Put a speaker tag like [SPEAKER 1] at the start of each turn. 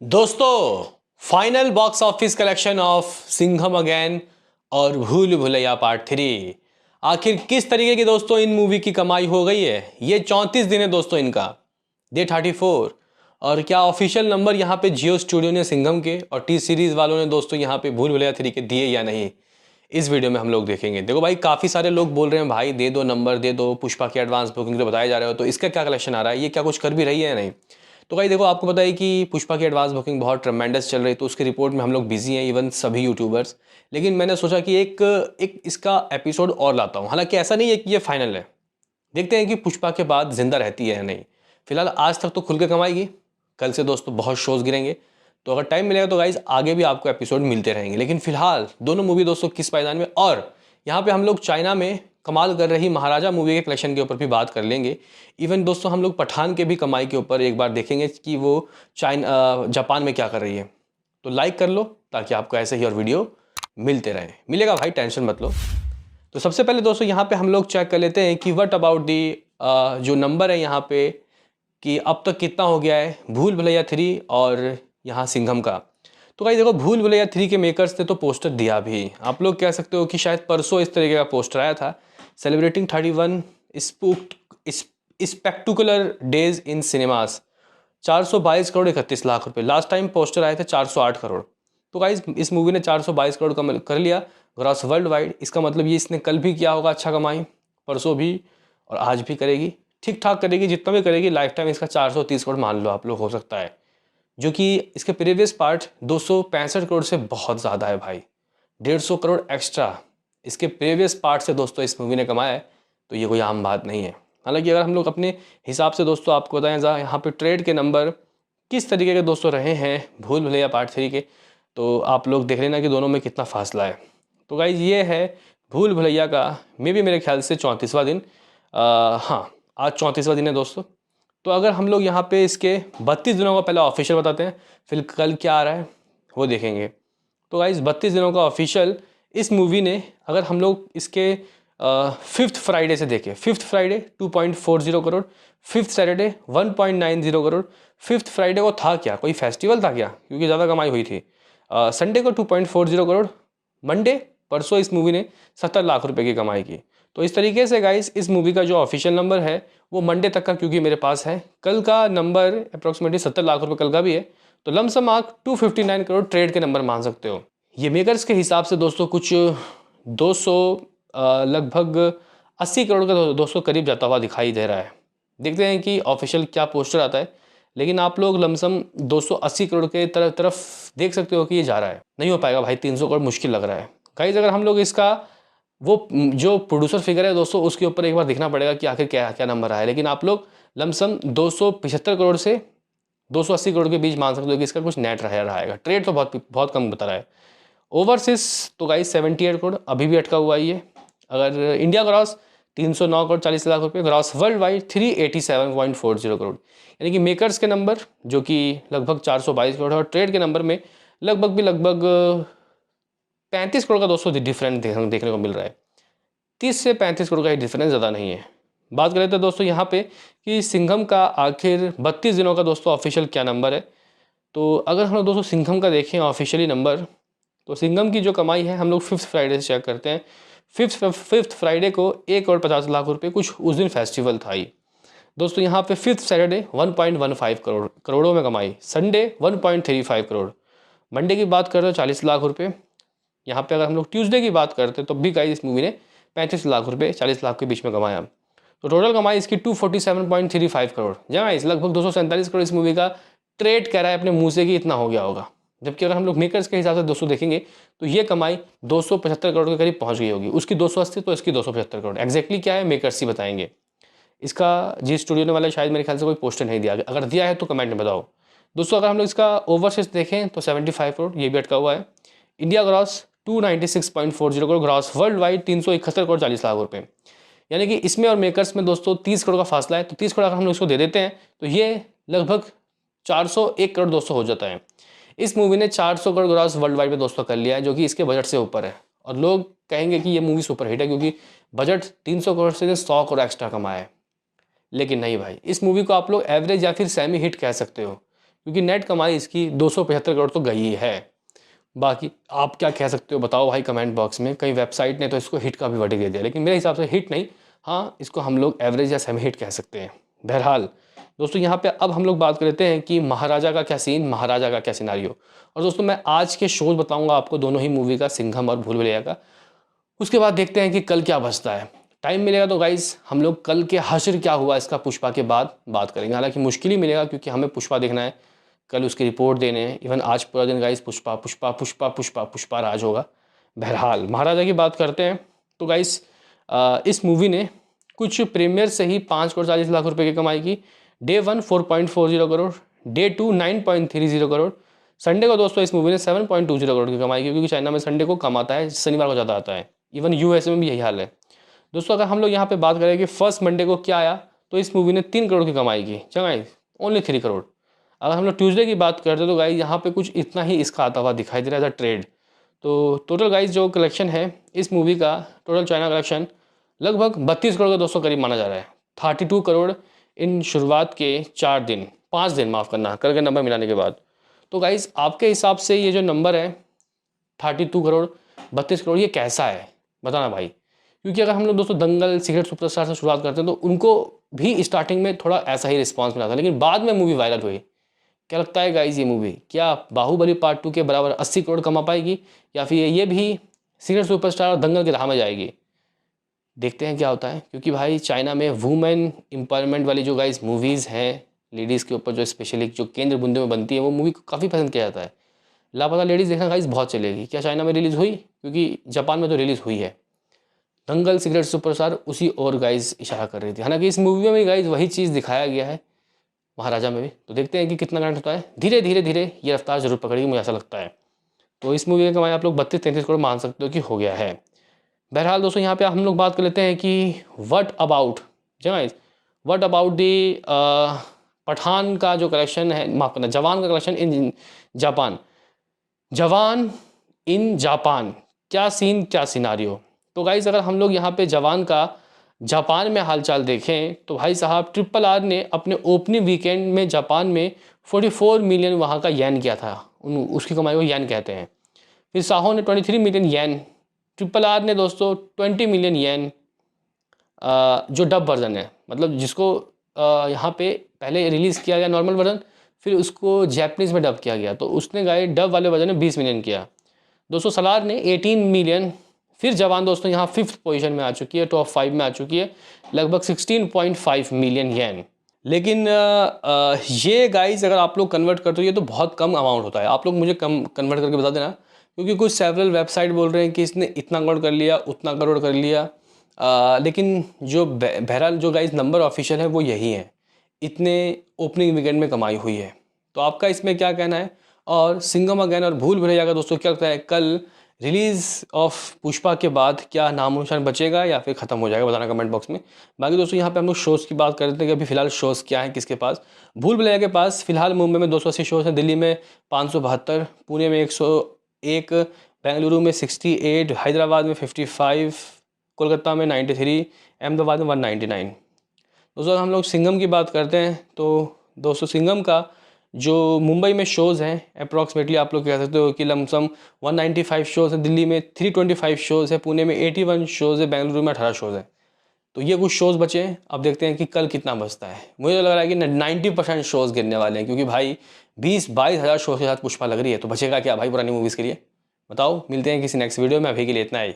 [SPEAKER 1] दोस्तों, final box office collection of Singham again और भूल भुलैया पार्ट 3। आखिर किस तरीके की दोस्तों इन मूवी की कमाई हो गई है। ये 34 दिन है दोस्तों इनका, डे 34। और क्या ऑफिशियल नंबर यहाँ पे जियो स्टूडियो ने सिंघम के और टी सीरीज वालों ने दोस्तों यहाँ पे भूल भुलैया 3 के दिए या नहीं, इस वीडियो में हम लोग देखेंगे। देखो भाई, काफ़ी सारे लोग बोल रहे हैं भाई दे दो नंबर, दे दो, पुष्पा की एडवांस बुकिंग तो बताया जा रहा हो, तो इसका क्या कलेक्शन आ रहा है, ये क्या कुछ कर भी रही है या नहीं। तो भाई देखो, आपको पता है कि पुष्पा की एडवांस बुकिंग बहुत ट्रमेंडस चल रही, तो उसकी रिपोर्ट में हम लोग बिजी हैं, इवन सभी यूट्यूबर्स। लेकिन मैंने सोचा कि एक एक इसका एपिसोड और लाता हूँ। हालांकि ऐसा नहीं है कि ये फाइनल है, देखते हैं कि पुष्पा के बाद जिंदा रहती है या नहीं। फिलहाल आज तक तो खुल के कमाएगी, कल से दोस्तों बहुत शोज गिरेंगे, तो अगर टाइम मिलेगा तो गाइज आगे भी आपको एपिसोड मिलते रहेंगे। लेकिन फिलहाल दोनों मूवी दोस्तों किस पायदान में, और यहाँ पे हम लोग चाइना में कमाल कर रही महाराजा मूवी के कलेक्शन के ऊपर भी बात कर लेंगे। इवन दोस्तों हम लोग पठान के भी कमाई के ऊपर एक बार देखेंगे कि वो जापान में क्या कर रही है। तो लाइक कर लो ताकि आपको ऐसे ही और वीडियो मिलते रहे। मिलेगा भाई, टेंशन मत लो। तो सबसे पहले दोस्तों यहाँ पे हम लोग चेक कर लेते हैं कि व्हाट अबाउट दी जो नंबर है यहाँ पे, कि अब तक कितना हो गया है भूल भुलैया 3 और यहाँ सिंघम का। तो भाई देखो, भूल भुलैया 3 के मेकर्स ने तो पोस्टर दिया भी, आप लोग कह सकते हो कि शायद परसों इस तरीके का पोस्टर आया था, celebrating 31 spectacular days in cinemas, 422 crore 31 lakh रुपए। लास्ट टाइम पोस्टर आए थे 408 करोड़। तो गाइज इस मूवी ने 422 करोड़ का कर लिया ग्रॉस वर्ल्ड वाइड। इसका मतलब ये इसने कल भी किया होगा अच्छा कमाई, परसों भी, और आज भी करेगी, ठीक ठाक करेगी, जितना भी करेगी लाइफ टाइम इसका 430 करोड़ मान लो आप लोग, हो सकता है, जो कि इसके प्रीवियस पार्ट 265 करोड़ से बहुत ज़्यादा है भाई। 150 करोड़ एक्स्ट्रा इसके प्रीवियस पार्ट से दोस्तों इस मूवी ने कमाया है, तो ये कोई आम बात नहीं है। हालांकि अगर हम लोग अपने हिसाब से दोस्तों आपको बताएं यहाँ पे ट्रेड के नंबर किस तरीके के दोस्तों रहे हैं भूल भुलैया पार्ट 3 के, तो आप लोग देख लेना कि दोनों में कितना फासला है। तो गाइज ये है भूल भुलैया का मे भी मेरे ख्याल से 34वां दिन। हाँ, आज 34वां दिन है दोस्तों। तो अगर हम लोग यहाँ पे इसके 32 दिनों का पहले ऑफिशियल बताते हैं, फिर कल क्या आ रहा है वो देखेंगे। तो गाइज 32 दिनों का ऑफिशियल इस मूवी ने, अगर हम लोग इसके 5th फ्राइडे से देखें, 5th Friday 2.40 crore, 5th Saturday 1.90 crore. 5th Friday को था क्या, कोई फेस्टिवल था क्या, क्योंकि ज़्यादा कमाई हुई थी। संडे को 2.40 करोड़, मंडे परसों इस मूवी ने 70 लाख रुपए की कमाई की। तो इस तरीके से गाइस इस मूवी का जो ऑफिशियल नंबर है वो मंडे तक का, क्योंकि मेरे पास है, कल का नंबर अप्रोक्सीमेटली 70 लाख रुपए कल का भी है, तो लमसम आप 259 करोड़ ट्रेड के नंबर मान सकते हो। ये मेकर्स के हिसाब से दोस्तों कुछ 200 लगभग 80 करोड़ का दोस्तों करीब जाता हुआ दिखाई दे रहा है। देखते हैं कि ऑफिशियल क्या पोस्टर आता है, लेकिन आप लोग लमसम 280 करोड़ के तरफ देख सकते हो कि ये जा रहा है। नहीं हो पाएगा भाई, 300 करोड़ मुश्किल लग रहा है गाइस। अगर हम लोग इसका वो जो प्रोड्यूसर फिगर है दोस्तों, उसके ऊपर एक बार देखना पड़ेगा कि आखिर क्या क्या नंबर आया, लेकिन आप लोग लमसम 275 करोड़ से 280 करोड़ के बीच मान सकते हो कि इसका कुछ नेट रहेगा। ट्रेड तो बहुत बहुत कम बता रहा है। ओवरसीज तो गाइस 78 करोड़ अभी भी अटका हुआ है ये। अगर इंडिया ग्रॉस 309 करोड़ 40 लाख रुपए, ग्रॉस वर्ल्ड वाइड 387.40 करोड़, यानी कि मेकर्स के नंबर जो कि लगभग 422 करोड़ है, और ट्रेड के नंबर में लगभग 35 करोड़ का दोस्तों डिफरेंस देखने को मिल रहा है। 30 से 35 करोड़ का ही डिफरेंस, ज़्यादा नहीं है। बात करें तो दोस्तों यहाँ पे कि सिंघम का आखिर 32 दिनों का दोस्तों ऑफिशियल क्या नंबर है। तो अगर हम लोग दोस्तों सिंघम का देखें ऑफिशियली नंबर, तो सिंघम की जो कमाई है हम लोग 5th फ्राइडे से चेक करते हैं। 5th फ्राइडे को 1 करोड़ 50 लाख रुपए, कुछ उस दिन फेस्टिवल था ही दोस्तों। यहाँ पे 5th सैटरडे 1.15 करोड़ों में कमाई, संडे 1.35 करोड़, मंडे की बात करें तो 40 लाख रुपए। यहाँ पे अगर हम लोग ट्यूसडे की बात करते हैं तो भी गाइस इस मूवी ने 35 लाख रुपए 40 लाख के बीच में कमाया। तो टोटल कमाई इसकी 247.35 करोड़। गाइस लगभग 247 करोड़ इस मूवी का ट्रेड कह रहा है अपने मुंह से कि इतना हो गया होगा, जबकि अगर हम लोग मेकर्स के हिसाब से दोस्तों देखेंगे तो ये कमाई 275 करोड़ के करीब पहुंच गई होगी। उसकी 280 तो इसकी 275 करोड़। एग्जैक्टली क्या है मेकर्स ही बताएंगे। इसका जी स्टूडियो ने वाले शायद मेरे ख्याल से कोई पोस्टर नहीं दिया, अगर दिया है तो कमेंट में बताओ दोस्तों। अगर हम लोग इसका ओवरसीज देखें तो 75 करोड़, ये भी अटका हुआ है। India gross 296.40 crore, gross world wide 371 crore 40 lakh रुपए, यानी कि इसमें और मेकर्स में दोस्तों 30 करोड़ का फासला है। तो 30 करोड़ अगर हम लोग इसको दे देते हैं तो ये लगभग 401 करोड़ दोस्तों हो जाता है। इस मूवी ने 400 करोड़ ग्रॉस वर्ल्ड वाइड में दोस्तों कर लिया है, जो कि इसके बजट से ऊपर है। और लोग कहेंगे कि ये मूवी सुपर हिट है क्योंकि बजट 300 करोड़ से 100 करोड़ एक्स्ट्रा कमाया है। लेकिन नहीं भाई, इस मूवी को आप लोग एवरेज या फिर सेमी हिट कह सकते हो, क्योंकि नेट कमाई इसकी 275 करोड़ तो गई है। बाकी आप क्या कह सकते हो बताओ भाई कमेंट बॉक्स में। कई वेबसाइट ने तो इसको हिट का भी वर्डिक्ट दे दिया, लेकिन मेरे हिसाब से हिट नहीं, हाँ इसको हम लोग एवरेज या सेमी हिट कह सकते हैं। बहरहाल दोस्तों यहाँ पे अब हम लोग बात करते हैं कि महाराजा का क्या सीन, महाराजा का क्या सिनारियो। और दोस्तों मैं आज के शोज बताऊंगा आपको दोनों ही मूवी का, सिंघम और भूल भुलैया का। उसके बाद देखते हैं कि कल क्या बचता है। टाइम मिलेगा तो गाइस हम लोग कल के हश्र क्या हुआ इसका पुष्पा के बाद बात करेंगे। हालांकि मुश्किल ही मिलेगा क्योंकि हमें पुष्पा देखना है, कल उसकी रिपोर्ट देने हैं। इवन आज पूरा दिन गाइस पुष्पा पुष्पा पुष्पा पुष्पा पुष्पा राज होगा। बहरहाल महाराजा की बात करते हैं तो गाइस इस मूवी ने कुछ प्रीमियर से ही 5 करोड़ 40 लाख रुपए की कमाई की। Day 1 4.40 crore, day 2 9.30 crore. Sunday को दोस्तों इस मूवी ने 7.20 करोड़ की कमाई की, क्योंकि चाइना में संडे को कम आता है, शनिवार को ज़्यादा आता है। इवन यूएसए में भी यही हाल है। दोस्तों अगर हम लोग यहाँ पे बात करें कि फर्स्ट मंडे को क्या आया, तो इस मूवी ने 3 करोड़ की कमाई की। चलो ओनली 3 करोड़। अगर हम लोग ट्यूसडे की बात करते तो गाइज यहाँ पे कुछ इतना ही इसका आता हुआ दिखाई दे रहा था ट्रेड। तो टोटल गाइज जो कलेक्शन है इस मूवी का, टोटल चाइना कलेक्शन लगभग 32 करोड़ के दोस्तों करीब माना जा रहा है। 32 करोड़ इन शुरुआत के 4 दिन 5 दिन माफ़ करना, कल के नंबर मिलाने के बाद। तो गाइज आपके हिसाब से ये जो नंबर है 32 करोड़ 32 करोड़ ये कैसा है बताना भाई। क्योंकि अगर हम लोग दोस्तों दंगल सीक्रेट सुपरस्टार से शुरुआत करते हैं तो उनको भी स्टार्टिंग में थोड़ा ऐसा ही रिस्पांस मिला था, लेकिन बाद में मूवी वायरल हुई। क्या लगता है गाइज ये मूवी क्या बाहुबली पार्ट 2 के बराबर 80 करोड़ कमा पाएगी, या फिर ये भी सीक्रेट सुपरस्टार और दंगल की राह में जाएगी? देखते हैं क्या होता है। क्योंकि भाई चाइना में वुमेन एम्पावरमेंट वाली जो गाइज मूवीज़ हैं, लेडीज़ के ऊपर जो स्पेशली जो केंद्र बिंदु में बनती है, वो मूवी को काफ़ी पसंद किया जाता है। लापता लेडीज़ देखना गाइज बहुत चलेगी। क्या चाइना में रिलीज़ हुई? क्योंकि जापान में तो रिलीज़ हुई है। दंगल सीक्रेट सुपरस्टार उसी और गाइज इशारा कर रही थी। हालांकि इस मूवी में भी गाइज वही चीज़ दिखाया गया है, महाराजा में भी। तो देखते हैं कि कितना कनेक्ट होता है। धीरे धीरे धीरे ये रफ्तार जरूर पकड़ेगी, मुझे ऐसा लगता है। तो इस मूवी की कमाई आप लोग 32-33 करोड़ मान सकते हो कि हो गया है। बहरहाल दोस्तों यहाँ पे हम लोग बात कर लेते हैं कि what about what about the Pathaan का जो कलेक्शन है, माफ करना, जवान का कलेक्शन इन जापान। जवान इन जापान क्या सीन क्या सिनारियो। तो गाइज अगर हम लोग यहाँ पे जवान का जापान में हालचाल देखें तो भाई साहब RRR ने अपने ओपनिंग वीकेंड में जापान में 44 मिलियन वहाँ का येन किया था। उसकी कमाई को येन कहते हैं। फिर साहो ने 23 मिलियन येन। RRR ने दोस्तों 20 मिलियन येन, जो डब वर्जन है, मतलब जिसको यहाँ पे पहले रिलीज़ किया गया नॉर्मल वर्जन, फिर उसको जैपनीज़ में डब किया गया, तो उसने गाय डब वाले वर्जन में 20 मिलियन किया। दोस्तों सलार ने 18 मिलियन। फिर जवान दोस्तों यहाँ 5th पोजीशन में आ चुकी है, टॉप 5 में आ चुकी है, लगभग 16.5 मिलियन येन। लेकिन ये गाइज अगर आप लोग कन्वर्ट करते हो ये तो बहुत कम अमाउंट होता है। आप लोग मुझे कम कन्वर्ट करके बता देना, क्योंकि कुछ सेवरल वेबसाइट बोल रहे हैं कि इसने इतना करोड़ कर लिया, उतना करोड़ कर लिया। लेकिन जो बहरहाल जो गाइज नंबर ऑफिशियल है वो यही है, इतने ओपनिंग वीकेंड में कमाई हुई है। तो आपका इसमें क्या कहना है? और सिंघम अगेन और भूल भुलैया का दोस्तों क्या लगता है, कल रिलीज़ ऑफ पुष्पा के बाद क्या नामो निशान बचेगा या फिर ख़त्म हो जाएगा? बताना कमेंट बॉक्स में। बाकी दोस्तों यहाँ पे हम लोग शोज़ की बात कर रहे थे कि अभी फिलहाल शोज़ क्या है किसके पास। भूल भुलैया के पास फिलहाल मुंबई में 280 शोज़ हैं, दिल्ली में 572, पुणे में 101, बेंगलुरु में 68, हैदराबाद में 55, कोलकाता में 93, अहमदाबाद में 199। दोस्तों हम लोग सिंघम की बात करते हैं तो दोस्तों सिंघम का जो मुंबई में शोज़ हैं अप्रॉक्सीमेटली आप लोग कह सकते हो कि लमसम 195 शोज़ हैं, दिल्ली में 325 शोज़ है, पुणे में 81 शोज़ है, बेंगलुरु में 18 शोज़ हैं। तो ये कुछ शोज़ बचे हैं। अब देखते हैं कि कल कितना बचता है। मुझे लग रहा है कि 90% शोज़ गिरने वाले हैं, क्योंकि भाई 20-22 हज़ार शोज़ के साथ पुष्पा लग रही है, तो बचेगा क्या भाई पुरानी मूवीज़ के लिए? बताओ। मिलते हैं किसी नेक्स्ट वीडियो में, अभी के लिए इतना ही।